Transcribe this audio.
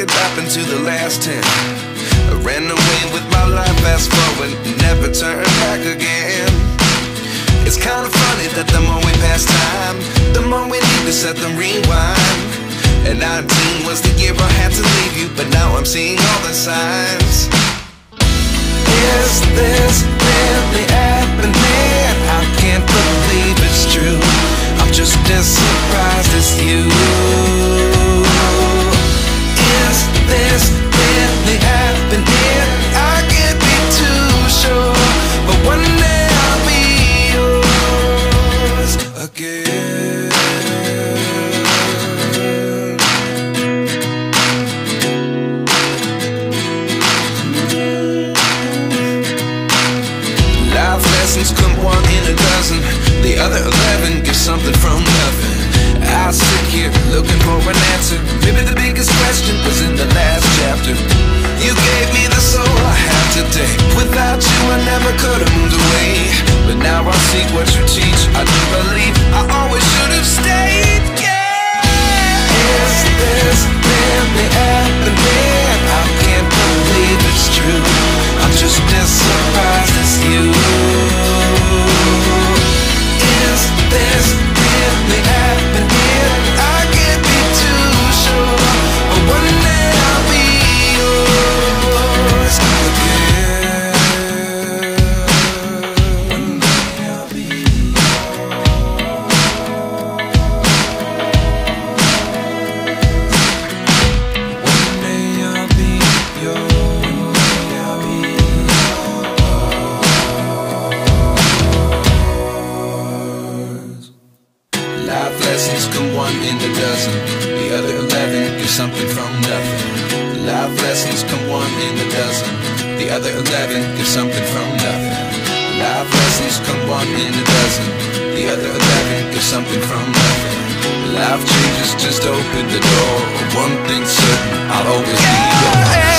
it happened to the last 10. I ran away with my life, fast forward, never turn back again. It's kind of funny that the more we pass time, the more we need to set them rewind. And 19 was the year I had to leave you, but now I'm seeing all the signs. Is this really happening? I can't believe it's true. I'm just as surprised as you. Is this really happening? I can't be too sure, but one day I'll be yours again. Life lessons come one in a dozen, the other 11 give something from nothing. I sit here looking for an answer. Maybe the biggest question was in the last chapter. You gave me the soul I have today. Without you I never could have moved away, but now I see what you teach. I do believe I always should have stayed. Yeah. Is this really happening? I can't believe it's true. I'm just as surprised as you. Is this really happening? I can't be too sure, but one day I'll be yours again. One day I'll be One day I'll be yours. I'll be yours. Life lessons come one in a dozen, the other 11 give something from nothing. Life lessons come one in a dozen, the other 11 give something from nothing. Life lessons come one in a dozen, the other 11 give something from nothing. Life changes just open the door. One thing's certain, I'll always be yours.